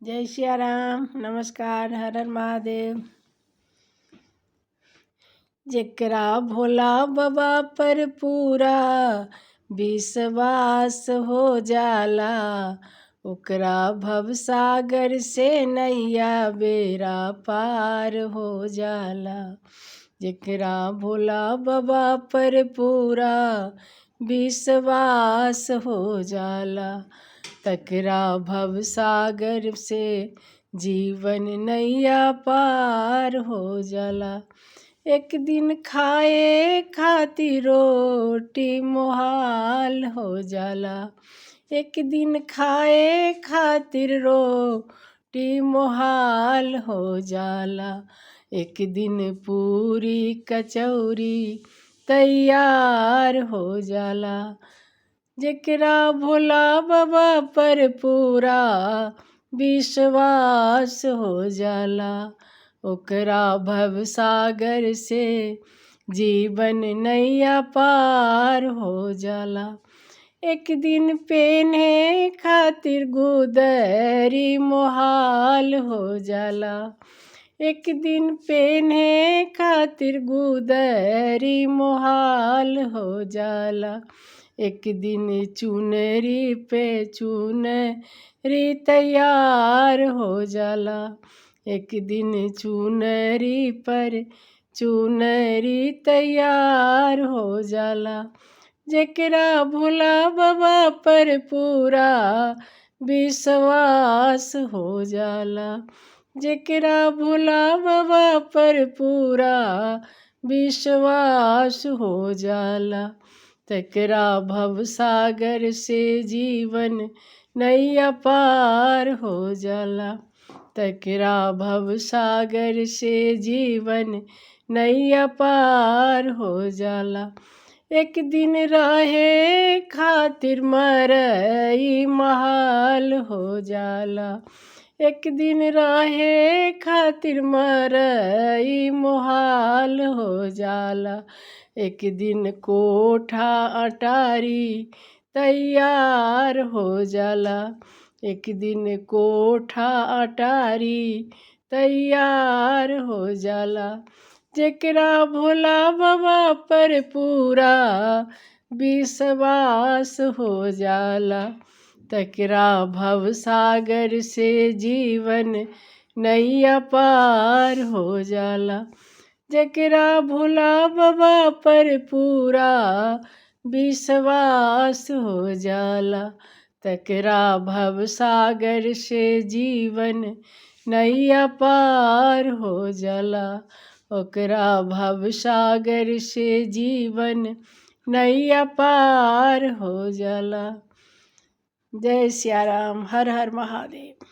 जय सिया राम। नमस्कार। हर हर महादेव। जेकरा भोला बाबा पर पूरा विश्वास हो जाला, ओकरा भवसागर से नैया बेड़ा पार हो जाला। जेकरा भोला बाबा पर पूरा विश्वास हो जाला, तकरा भवसागर से जीवन नैया पार हो जाला। एक दिन खाए खातिर रोटी मुहाल हो जाला। एक दिन खाए खातिर रोटी मुहाल हो जाला। एक दिन पूरी कचौरी तैयार हो जाला। जेकरा भोला बाबा पर पूरा विश्वास हो जाला, ओकरा भवसागर से जीवन नैया पार हो जाला। एक दिन पेन्हे खातिर गुदरी मुहाल हो जाला। एक दिन पेन्हे खातिर गुदरी मुहाल हो जाला। एक दिन चुनरी पे चुनरी तैयार हो जाला। एक दिन चुनरी पर चुनरी तैयार हो जाला। जेकरा भोला बाबा पर पूरा विश्वास हो जाला। जेकरा भोला बाबा पर पूरा विश्वास हो जाला, तकरा भवसागर से जीवन नैया पार हो जाला। तकरा भवसागर से जीवन नैया पार हो जाला। एक दिन रहे खातिर मरई महल हो जाला। एक दिन रहे खातिर मरई मुहाल हो जाला। एक दिन कोठा अटारी तैयार हो जाला। एक दिन कोठा अटारी तैयार हो जाला। जेकरा भोला बाबा पर पूरा विश्वास हो जाला, तकरा भवसागर से जीवन नैया पार हो जाला। जेकरा भोला बाबा पर पूरा विश्वास हो जाला, तकरा भवसागर से जीवन नैया पार हो जाला। ओकरा भवसागर से जीवन नैया पार हो जाला। जय सिया राम। हर हर महादेव।